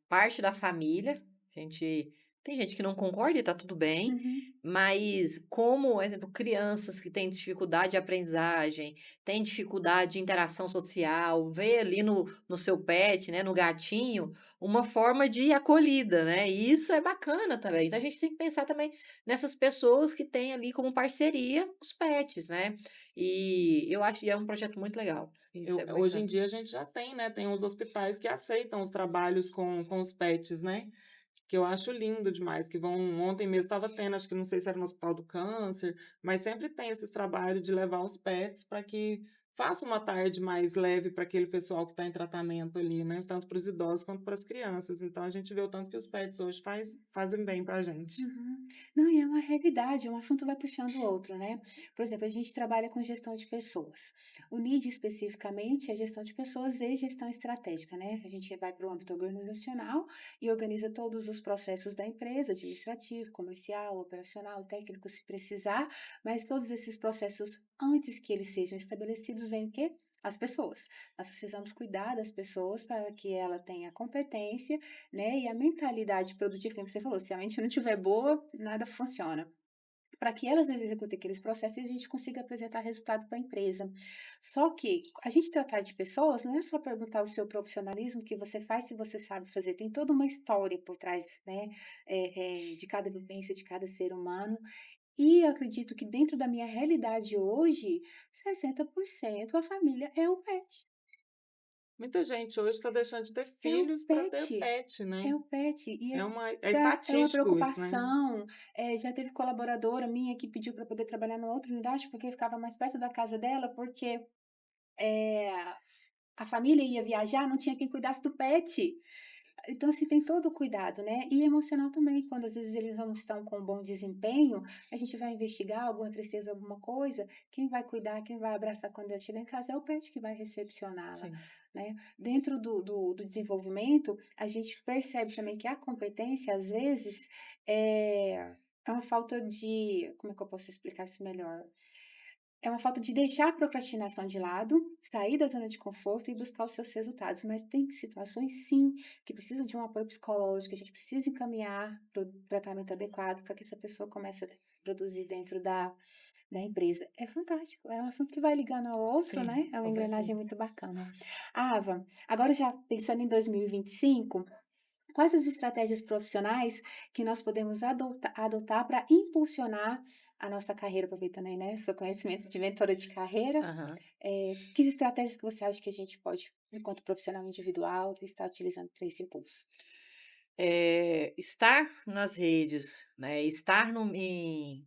parte da família. A gente tem gente que não concorda e tá tudo bem, Uhum. mas como, por exemplo, crianças que têm dificuldade de aprendizagem, têm dificuldade de interação social, vê ali no seu pet, né, no gatinho, uma forma de acolhida, né, e isso é bacana também. Então a gente tem que pensar também nessas pessoas que têm ali como parceria os pets, né, e eu acho que é um projeto muito legal. Isso é Hoje em bacana. dia a gente já tem, né? Tem os hospitais que aceitam os trabalhos com os pets, né? Que eu acho lindo demais, que vão ontem mesmo estava tendo, acho que não sei se era no Hospital do Câncer, mas sempre tem esses trabalhos de levar os pets para que faça uma tarde mais leve para aquele pessoal que está em tratamento ali, né? Tanto para os idosos quanto para as crianças. Então a gente vê o tanto que os pets hoje fazem bem para a gente. Uhum. Não, e é uma realidade, um assunto vai puxando o outro, né? Por exemplo, a gente trabalha com gestão de pessoas. O NID especificamente é gestão de pessoas e gestão estratégica, né? A gente vai para o âmbito organizacional e organiza todos os processos da empresa, administrativo, comercial, operacional, técnico, se precisar, mas todos esses processos, antes que eles sejam estabelecidos, vem o quê? As pessoas. Nós precisamos cuidar das pessoas para que ela tenha competência, né, e a mentalidade produtiva, como você falou, se a mente não estiver boa, nada funciona. Para que elas executem aqueles processos e a gente consiga apresentar resultado para a empresa. Só que a gente tratar de pessoas não é só perguntar o seu profissionalismo, o que você faz, se você sabe fazer. Tem toda uma história por trás, né, de cada vivência, de cada ser humano. E eu acredito que dentro da minha realidade hoje, 60% a família é o pet. Muita gente hoje está deixando de ter É o filhos para ter pet. pet, né? É o pet, e É é uma estatístico isso, né? preocupação, já teve colaboradora minha que pediu para poder trabalhar numa outra unidade, porque ficava mais perto da casa dela, porque, eh, a família ia viajar, não tinha quem cuidasse do pet. Então, assim, tem todo o cuidado, né, e emocional também, quando às vezes eles não estão com um bom desempenho, a gente vai investigar alguma tristeza, alguma coisa, quem vai cuidar, quem vai abraçar quando ela chegar em casa é o pet que vai recepcioná-la, Sim. né. Dentro do desenvolvimento, a gente percebe também que a competência, às vezes, é uma falta de como é que eu posso explicar isso melhor? É uma falta de deixar a procrastinação de lado, sair da zona de conforto e buscar os seus resultados, mas tem situações sim, que precisam de um apoio psicológico, que a gente precisa encaminhar para o tratamento adequado para que essa pessoa comece a produzir dentro da empresa. É fantástico, é um assunto que vai ligando ao outro, Sim, né? É uma com certeza. engrenagem muito bacana. Ava, agora já pensando em 2025, quais as estratégias profissionais que nós podemos adotar para impulsionar a nossa carreira, aproveitando aí, né, seu conhecimento de mentora de carreira, Aham. que estratégias que você acha que a gente pode, enquanto profissional individual, estar utilizando para esse impulso? Estar nas redes, né, estar em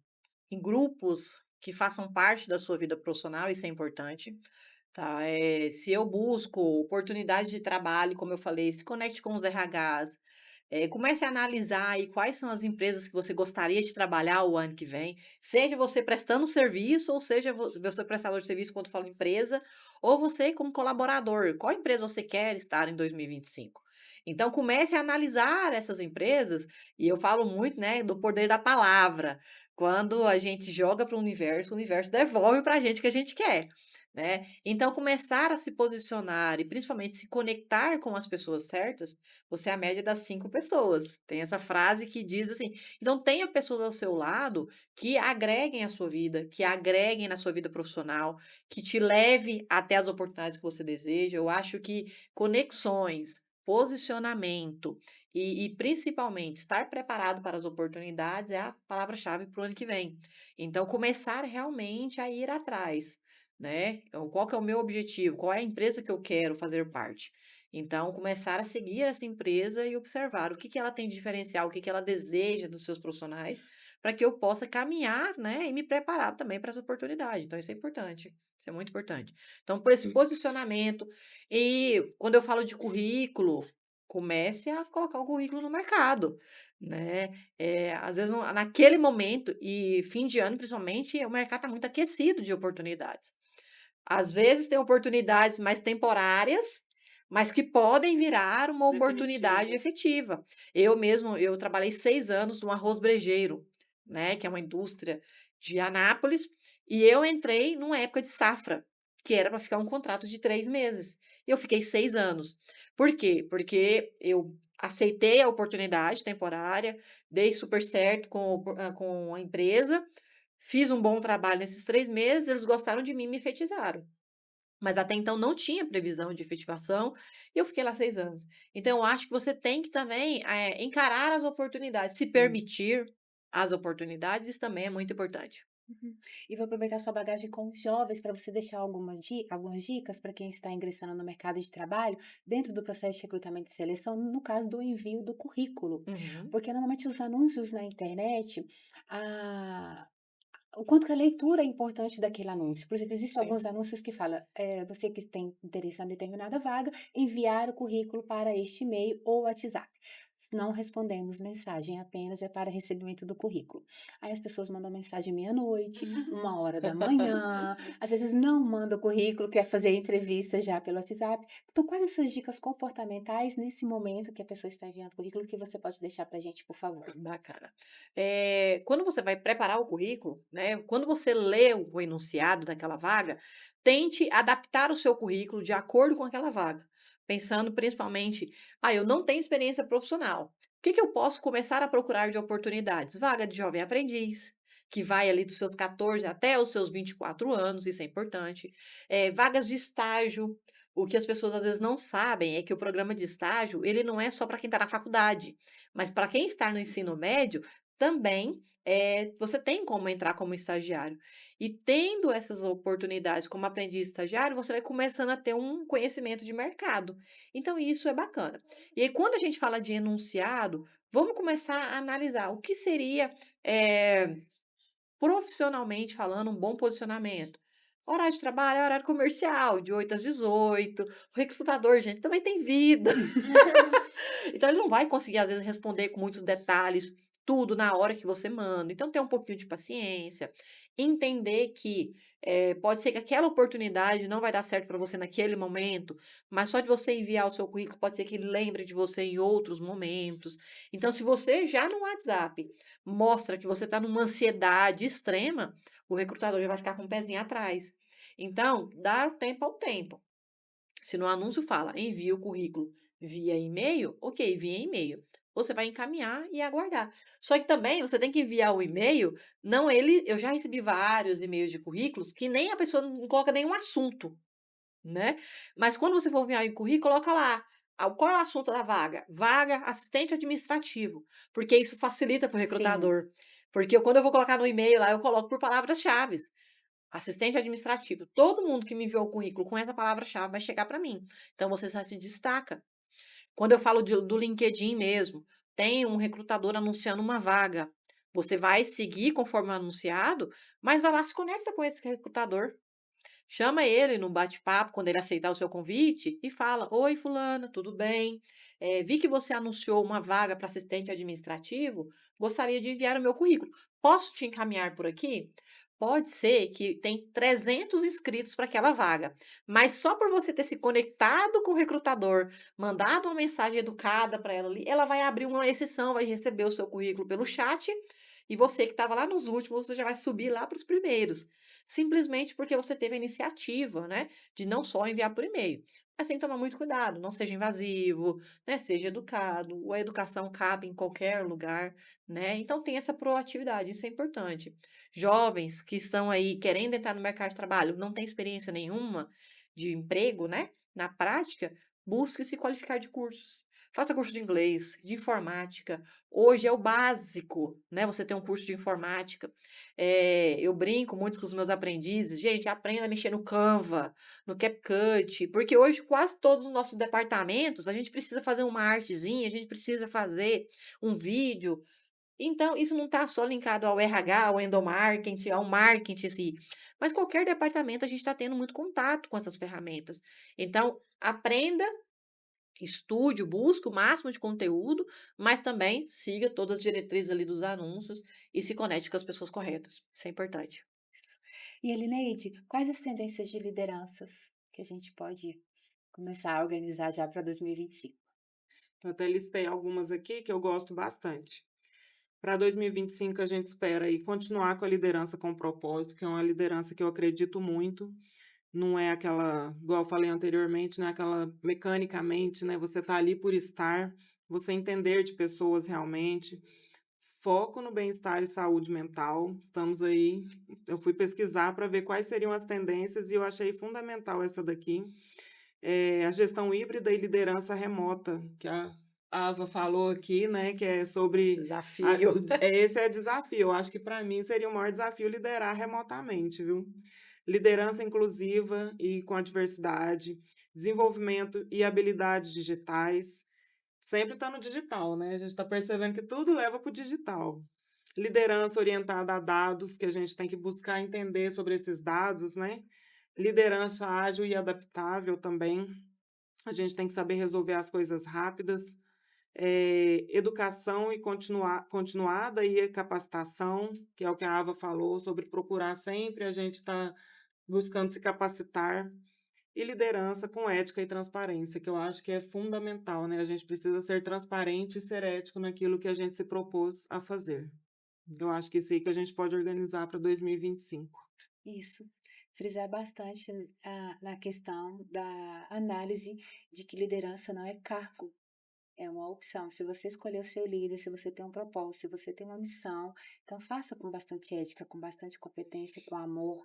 grupos que façam parte da sua vida profissional, isso é importante, tá. Se eu busco oportunidades de trabalho, como eu falei, se conecte com os RHs, Comece a analisar aí quais são as empresas que você gostaria de trabalhar o ano que vem, seja você prestando serviço, ou seja você prestador de serviço, quando falo empresa, ou você como colaborador. Qual empresa você quer estar em 2025? Então, comece a analisar essas empresas, e eu falo muito, né, do poder da palavra. Quando a gente joga para o universo devolve para a gente o que a gente quer, né? Então, começar a se posicionar e principalmente se conectar com as pessoas certas, você é a média das 5 pessoas. Tem essa frase que diz assim: então tenha pessoas ao seu lado que agreguem à sua vida, que agreguem na sua vida profissional, que te leve até as oportunidades que você deseja. Eu acho que conexões, posicionamento e principalmente estar preparado para as oportunidades é a palavra-chave para o ano que vem. Então, começar realmente a ir atrás, né? Então, qual que é o meu objetivo? Qual é a empresa que eu quero fazer parte? Então, começar a seguir essa empresa e observar o que que ela tem de diferencial, o que que ela deseja dos seus profissionais, para que eu possa caminhar, né, e me preparar também para essa oportunidade. Então, isso é importante. Isso é muito importante. Então, por esse posicionamento. E quando eu falo de currículo, comece a colocar o currículo no mercado, né? Às vezes, naquele momento, e fim de ano principalmente, o mercado está muito aquecido de oportunidades. Às vezes tem oportunidades mais temporárias, mas que podem virar uma oportunidade Definitivo. efetiva. Eu mesmo, eu trabalhei 6 anos no arroz brejeiro, né, que é uma indústria de Anápolis, e eu entrei numa época de safra, que era para ficar um contrato de 3 meses. E eu fiquei 6 anos. Por quê? Porque eu aceitei a oportunidade temporária, dei super certo com a empresa, fiz um bom trabalho nesses 3 meses, eles gostaram de mim e me efetizaram. Mas até então não tinha previsão de efetivação, e eu fiquei lá 6 anos. Então eu acho que você tem que também, encarar as oportunidades, se Sim. permitir as oportunidades, isso também é muito importante. Uhum. E vou aproveitar sua bagagem com os jovens para você deixar algumas dicas para quem está ingressando no mercado de trabalho dentro do processo de recrutamento e seleção, no caso do envio do currículo. Uhum. Porque normalmente os anúncios na internet, a, o quanto que a leitura é importante daquele anúncio. Por exemplo, existem Sim. alguns anúncios que falam, você que tem interesse em determinada vaga, enviar o currículo para este e-mail ou WhatsApp. Não respondemos mensagem, apenas é para recebimento do currículo. Aí as pessoas mandam mensagem meia-noite, 1 hora da manhã, às vezes não mandam o currículo, quer fazer entrevista já pelo WhatsApp. Então, quais essas dicas comportamentais nesse momento que a pessoa está enviando o currículo que você pode deixar para a gente, por favor? Bacana. Quando você vai preparar o currículo, né, quando você lê o enunciado daquela vaga, tente adaptar o seu currículo de acordo com aquela vaga, pensando principalmente: eu não tenho experiência profissional. O que que eu posso começar a procurar de oportunidades? Vaga de jovem aprendiz, que vai ali dos seus 14 até os seus 24 anos, isso é importante. Vagas de estágio. O que as pessoas às vezes não sabem é que o programa de estágio, ele não é só para quem está na faculdade. Mas para quem está no ensino médio, também, você tem como entrar como estagiário. E tendo essas oportunidades como aprendiz estagiário, você vai começando a ter um conhecimento de mercado. Então isso é bacana. E aí quando a gente fala de enunciado, vamos começar a analisar o que seria, eh, profissionalmente falando, um bom posicionamento. Horário de trabalho é horário comercial, de 8 às 18. O recrutador, gente, também tem vida. Então ele não vai conseguir, às vezes, responder com muitos detalhes, tudo na hora que você manda. Então, ter um pouquinho de paciência, entender que pode ser que aquela oportunidade não vai dar certo para você naquele momento, mas só de você enviar o seu currículo, pode ser que ele lembre de você em outros momentos. Então, se você já no WhatsApp mostra que você está numa ansiedade extrema, o recrutador já vai ficar com o pezinho atrás. Então, dar o tempo ao tempo. Se no anúncio fala envie o currículo via e-mail, ok, via e-mail. Você vai encaminhar e aguardar. Só que também você tem que enviar o e-mail, não ele. Eu já recebi vários e-mails de currículos que nem a pessoa não coloca nenhum assunto, né? Mas quando você for enviar o currículo, coloca lá. Qual é o assunto da vaga? Vaga assistente administrativo, porque isso facilita para o Sim. recrutador. Porque quando eu vou colocar no e-mail lá, eu coloco por palavras-chave. Assistente administrativo. Todo mundo que me enviou o currículo com essa palavra-chave vai chegar para mim. Então você já se destaca. Quando eu falo do LinkedIn mesmo, tem um recrutador anunciando uma vaga. Você vai seguir conforme o anunciado, mas vai lá se conecta com esse recrutador. Chama ele no bate-papo, quando ele aceitar o seu convite, e fala: Oi, Fulana, tudo bem? Vi que você anunciou uma vaga para assistente administrativo, gostaria de enviar o meu currículo. Posso te encaminhar por aqui? Pode ser que tem 300 inscritos para aquela vaga, mas só por você ter se conectado com o recrutador, mandado uma mensagem educada para ela ali, ela vai abrir uma exceção, vai receber o seu currículo pelo chat, e você que estava lá nos últimos, você já vai subir lá para os primeiros. Simplesmente porque você teve a iniciativa, né, de não só enviar por e-mail. Mas tem que tomar muito cuidado, não seja invasivo, né, seja educado. A educação cabe em qualquer lugar, né? Então tem essa proatividade, isso é importante. Jovens que estão aí querendo entrar no mercado de trabalho, não têm experiência nenhuma de emprego, né? Na prática, busque se qualificar de cursos. Faça curso de inglês, de informática. Hoje é o básico, né? Você tem um curso de informática. Eu brinco muito com os meus aprendizes. Gente, aprenda a mexer no Canva, no CapCut, porque hoje quase todos os nossos departamentos, a gente precisa fazer uma artezinha, a gente precisa fazer um vídeo. Então, isso não está só linkado ao RH, ao endomarketing, ao marketing em si, mas qualquer departamento a gente está tendo muito contato com essas ferramentas. Então, aprenda, estude, busque o máximo de conteúdo, mas também siga todas as diretrizes ali dos anúncios e se conecte com as pessoas corretas. Isso é importante. E Elineide, quais as tendências de lideranças que a gente pode começar a organizar já para 2025? Eu até listei algumas aqui que eu gosto bastante. Para 2025, a gente espera aí continuar com a liderança com propósito, que é uma liderança que eu acredito muito. Não é aquela, igual eu falei anteriormente, não é aquela mecanicamente, né? Você tá ali por estar, você entender de pessoas realmente. Foco no bem-estar e saúde mental. Estamos aí. Eu fui pesquisar para ver quais seriam as tendências e eu achei fundamental essa daqui. A gestão híbrida e liderança remota, que a Ava falou aqui, né? Que é sobre. Desafio. Esse é desafio. Eu acho que para mim seria o maior desafio liderar remotamente, viu? Liderança inclusiva e com a diversidade, desenvolvimento e habilidades digitais. Sempre está no digital, né? A gente está percebendo que tudo leva para o digital. Liderança orientada a dados, que a gente tem que buscar entender sobre esses dados, né? Liderança ágil e adaptável também. A gente tem que saber resolver as coisas rápidas. Educação e continuada e capacitação, que é o que a Ava falou, sobre procurar sempre a gente estar buscando se capacitar. E liderança com ética e transparência, que eu acho que é fundamental, né? A gente precisa ser transparente e ser ético naquilo que a gente se propôs a fazer. Eu acho que isso aí que a gente pode organizar para 2025. Isso. Frisar bastante na questão da análise de que liderança não é cargo, é uma opção. Se você escolher o seu líder, se você tem um propósito, se você tem uma missão, então faça com bastante ética, com bastante competência, com amor,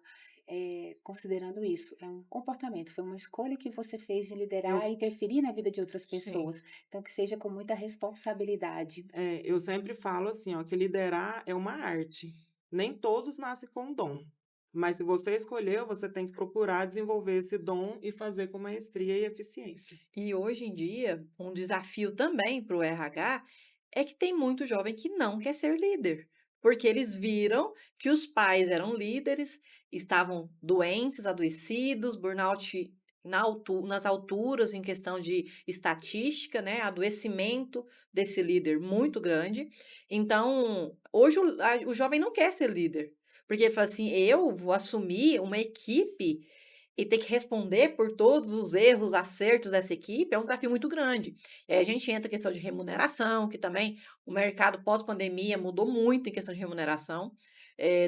considerando isso. É um comportamento, foi uma escolha que você fez de Eu, liderar e interferir na vida de outras Sim. pessoas. Então, que seja com muita responsabilidade. eu sempre falo assim, ó, que liderar é uma arte. Nem todos nascem com um dom. Mas se você escolheu, você tem que procurar desenvolver esse dom e fazer com maestria e eficiência. E hoje em dia, um desafio também para o RH é que tem muito jovem que não quer ser líder, porque eles viram que os pais eram líderes, estavam doentes, adoecidos, burnout nas alturas em questão de estatística, né? Adoecimento desse líder muito grande. Então, hoje o jovem não quer ser líder, porque ele fala assim: eu vou assumir uma equipe e ter que responder por todos os erros, acertos dessa equipe é um desafio muito grande. E aí a gente entra em questão de remuneração, que também o mercado pós-pandemia mudou muito em questão de remuneração.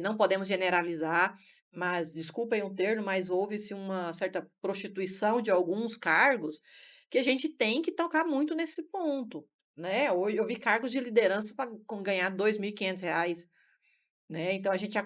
Não podemos generalizar, mas desculpa aí um termo, mas houve-se uma certa prostituição de alguns cargos que a gente tem que tocar muito nesse ponto, né? Hoje eu vi cargos de liderança para ganhar R$ 2.500, né, então a gente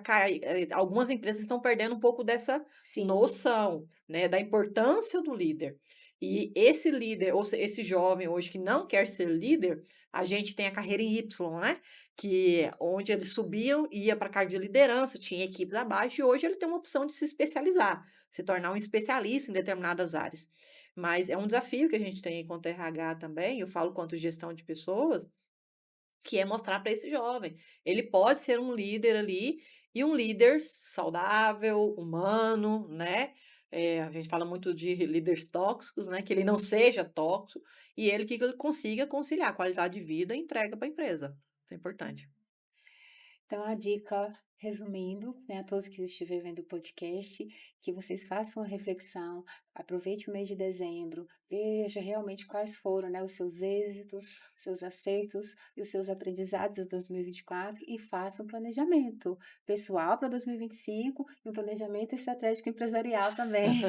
algumas empresas estão perdendo um pouco dessa Sim, noção, né, da importância do líder. E esse líder, ou esse jovem hoje que não quer ser líder, a gente tem a carreira em Y, né, que é onde eles subiam, ia para cargo de liderança, tinha equipes abaixo, e hoje ele tem uma opção de se especializar, se tornar um especialista em determinadas áreas. Mas é um desafio que a gente tem enquanto RH também, eu falo quanto gestão de pessoas, que é mostrar para esse jovem. Ele pode ser um líder ali, e um líder saudável, humano, né? a gente fala muito de líderes tóxicos, né? Que ele não seja tóxico e ele que ele consiga conciliar qualidade de vida e entrega para a empresa. Isso é importante. Então, a dica, resumindo, né, a todos que estiverem vendo o podcast, que vocês façam uma reflexão, aproveite o mês de dezembro, veja realmente quais foram, né, os seus êxitos, os seus acertos e os seus aprendizados de 2024 e faça um planejamento pessoal para 2025 e um planejamento estratégico empresarial também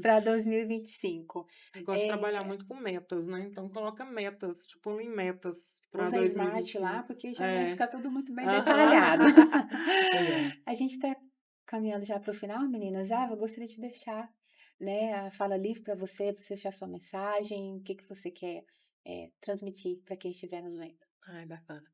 para 2025. Eu gosto de trabalhar muito com metas, né? Então coloca metas, tipo em metas para Usa Smart lá, 2025. porque já vai É. ficar tudo muito bem Aham. detalhado. Legal. A gente está caminhando já para o final, meninas. Eu gostaria de deixar, né, a fala livre para você deixar sua mensagem, o que que você quer transmitir para quem estiver nos vendo. Ai, bacana.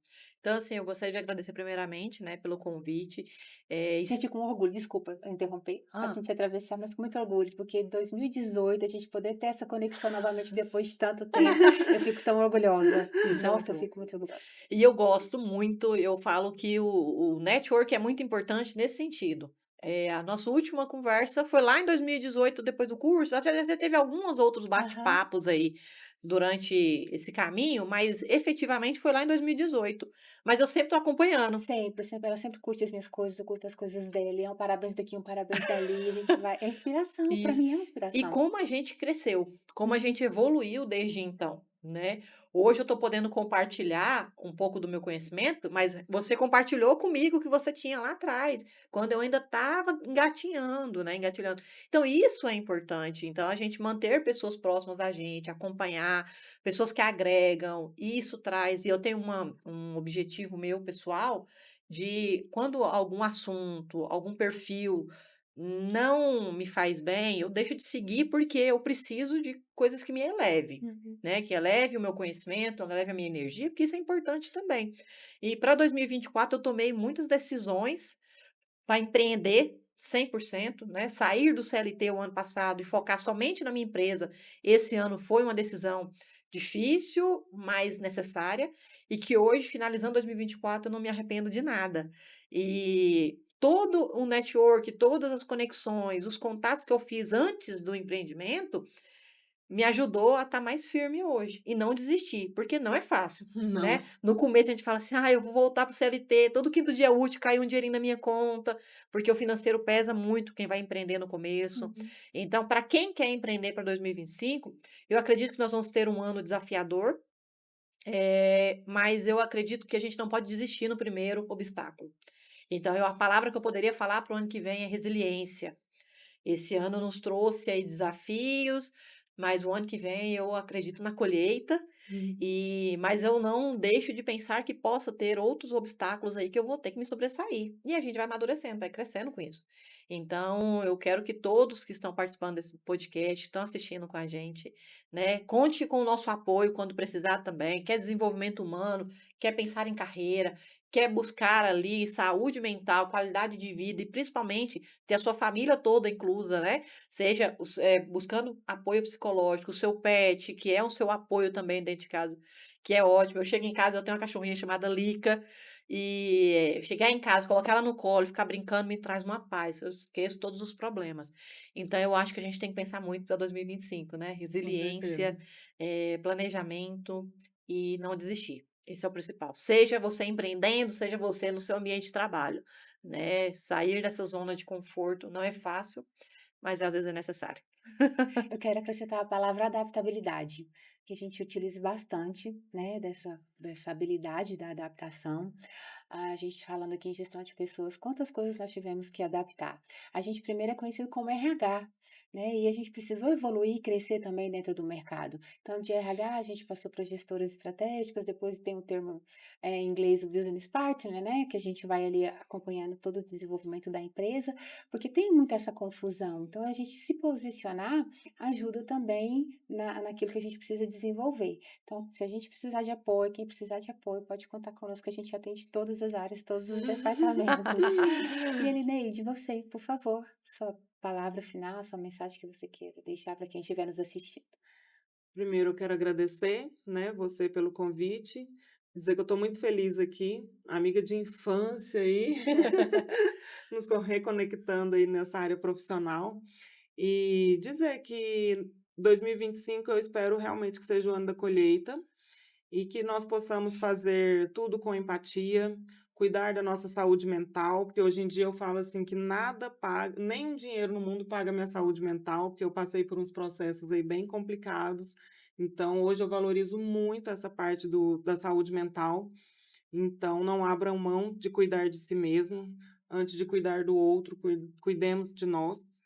Então, assim, eu gostaria de agradecer primeiramente, né, pelo convite. É, Gente, com orgulho, desculpa interromper, ah, assim te atravessar, mas com muito orgulho, porque 2018 a gente poder ter essa conexão novamente depois de tanto tempo, eu fico tão orgulhosa. isso é Nossa, muito eu bom. fico muito orgulhosa. E eu gosto muito, eu falo que o network é muito importante nesse sentido. A nossa última conversa foi lá em 2018, depois do curso. Às vezes você teve alguns outros Aham. bate-papos aí durante esse caminho, mas efetivamente foi lá em 2018. Mas eu sempre estou acompanhando. Sempre, sempre, ela sempre curte as minhas coisas, eu curto as coisas dela, e é um parabéns daqui, um parabéns dali, a gente vai é inspiração, pra Isso. mim é uma E inspiração. como a gente cresceu, como a Uhum, gente evoluiu desde então, né? Hoje eu estou podendo compartilhar um pouco do meu conhecimento, mas você compartilhou comigo o que você tinha lá atrás, quando eu ainda estava engatinhando, né? Engatilhando. Então, isso é importante. Então, a gente manter pessoas próximas da gente, acompanhar, pessoas que agregam, isso traz. E eu tenho um objetivo meu pessoal de quando algum assunto, algum perfil não me faz bem, eu deixo de seguir, porque eu preciso de coisas que me eleve, uhum. né, que eleve o meu conhecimento, eleve a minha energia, porque isso é importante também. E para 2024 eu tomei muitas decisões para empreender 100%, né, sair do CLT o ano passado e focar somente na minha empresa. Esse ano foi uma decisão difícil, mas necessária, e que hoje, finalizando 2024, eu não me arrependo de nada. E todo o network, todas as conexões, os contatos que eu fiz antes do empreendimento, me ajudou a estar mais firme hoje e não desistir, porque não é fácil, Não. né. No começo a gente fala assim: "Ah, eu vou voltar para o CLT, todo quinto dia útil cai um dinheirinho na minha conta", porque o financeiro pesa muito quem vai empreender no começo. Uhum. Então, para quem quer empreender para 2025, eu acredito que nós vamos ter um ano desafiador, mas eu acredito que a gente não pode desistir no primeiro obstáculo. Então a palavra que eu poderia falar para o ano que vem é resiliência. Esse ano nos trouxe aí desafios, mas o ano que vem eu acredito na colheita, Uhum. mas eu não deixo de pensar que possa ter outros obstáculos aí que eu vou ter que me sobressair. E a gente vai amadurecendo, vai crescendo com isso. Então, eu quero que todos que estão participando desse podcast, que estão assistindo com a gente, né, conte com o nosso apoio quando precisar também. Quer desenvolvimento humano, quer pensar em carreira, quer buscar ali saúde mental, qualidade de vida e principalmente ter a sua família toda inclusa, né? Seja buscando apoio psicológico, o seu pet, que é o seu apoio também dentro de casa, que é ótimo. Eu chego em casa, eu tenho uma cachorrinha chamada Lica, e chegar em casa, colocar ela no colo, ficar brincando, me traz uma paz. Eu esqueço todos os problemas. Então, eu acho que a gente tem que pensar muito para 2025, né? Com certeza. Resiliência, planejamento e não desistir. Esse é o principal. Seja você empreendendo, seja você no seu ambiente de trabalho, né? Sair dessa zona de conforto não é fácil, mas às vezes é necessário. Eu quero acrescentar a palavra adaptabilidade, que a gente utiliza bastante, né, dessa habilidade da adaptação. A gente falando aqui em gestão de pessoas, quantas coisas nós tivemos que adaptar? A gente primeiro é conhecido como RH, né? E a gente precisou evoluir e crescer também dentro do mercado. Então, de RH, a gente passou para gestoras estratégicas, depois tem o termo em inglês, o business partner, né? Que a gente vai ali acompanhando todo o desenvolvimento da empresa, porque tem muita essa confusão. Então, a gente se posicionar ajuda também naquilo que a gente precisa desenvolver. Então, se a gente precisar de apoio, quem precisar de apoio, pode contar conosco, que a gente atende todas as áreas, todos os departamentos. E Elineide, você, por favor, sua palavra final, sua mensagem que você queira deixar para quem estiver nos assistindo. Primeiro eu quero agradecer, né, você pelo convite, dizer que eu estou muito feliz aqui, amiga de infância aí, nos reconectando aí nessa área profissional. E dizer que 2025 eu espero realmente que seja o ano da colheita e que nós possamos fazer tudo com empatia, cuidar da nossa saúde mental, porque hoje em dia eu falo assim que nada paga, nenhum dinheiro no mundo paga minha saúde mental, porque eu passei por uns processos aí bem complicados. Então, hoje eu valorizo muito essa parte da saúde mental. Então, não abram mão de cuidar de si mesmo, antes de cuidar do outro, cuidemos de nós.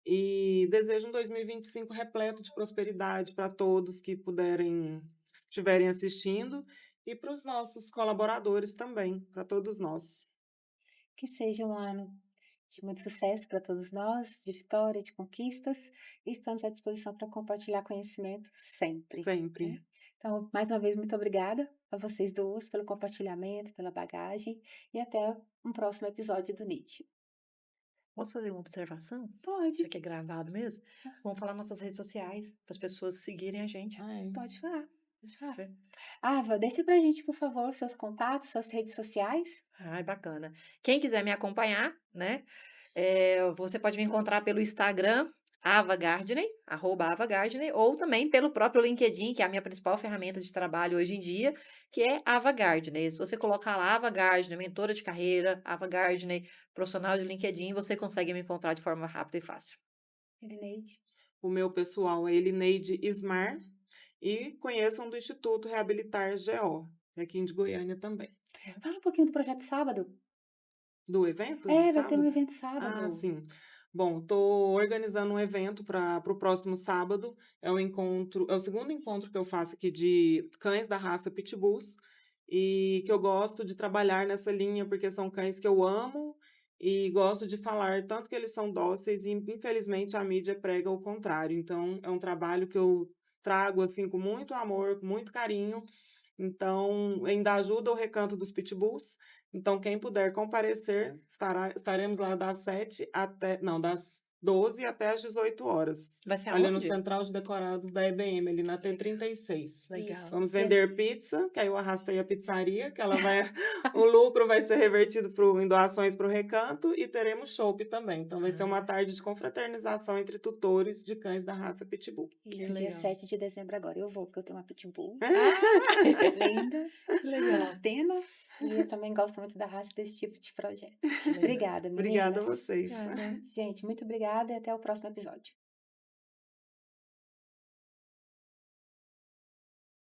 E desejo um 2025 repleto de prosperidade para todos que puderem, estiverem assistindo, e para os nossos colaboradores também, para todos nós. Que seja um ano de muito sucesso para todos nós, de vitórias, de conquistas, e estamos à disposição para compartilhar conhecimento sempre, Sempre. né? Então, mais uma vez, muito obrigada a vocês duas pelo compartilhamento, pela bagagem, e até um próximo episódio do NIT. Posso fazer uma observação? Pode, Já que é gravado mesmo? Vamos falar nossas redes sociais, para as pessoas seguirem a gente. Ai, pode falar. Pode falar. Fê? Ava, deixa pra gente, por favor, seus contatos, suas redes sociais. Ai, bacana. Quem quiser me acompanhar, né? Você pode me encontrar pelo Instagram, Ava Gardner, @Ava Gardner, ou também pelo próprio LinkedIn, que é a minha principal ferramenta de trabalho hoje em dia, que é Ava Gardner. Se você colocar lá Ava Gardner, mentora de carreira, Ava Gardner, profissional de LinkedIn, você consegue me encontrar de forma rápida e fácil. Elineide. o meu pessoal é Elineide Ismar e conheçam do Instituto Reabilitar GO, aqui de Goiânia também. Fala um pouquinho do projeto Sábado. Do evento de Vai ter um sábado? evento Ah, sábado. sim. Bom, estou organizando um evento para o próximo sábado. É o segundo encontro que eu faço aqui de cães da raça Pitbulls e que eu gosto de trabalhar nessa linha porque são cães que eu amo e gosto de falar tanto que eles são dóceis e infelizmente a mídia prega o contrário. Então, é um trabalho que eu trago assim com muito amor, com muito carinho. Então, ainda ajuda o Recanto dos Pitbulls. Então, quem puder comparecer, estaremos lá das 7 até, não, das 12 até as 18 horas, Vai ser ali no aonde? Central de Decorados da EBM, ali na T36. Legal. Vamos Dias- vender pizza, que aí eu arrastei a pizzaria, que ela vai, o lucro vai ser revertido em doações para o Recanto e teremos chopp também. Então, vai ser uma tarde de confraternização entre tutores de cães da raça Pitbull. Isso, dia legal. 7 de dezembro agora. Eu vou, porque eu tenho uma pitbull. Linda. Que legal. Atena. E eu também gosto muito da raça desse tipo de projeto. Que legal. Obrigada, Obrigada a meninas. vocês. Obrigada. Gente, muito obrigada e até o próximo episódio.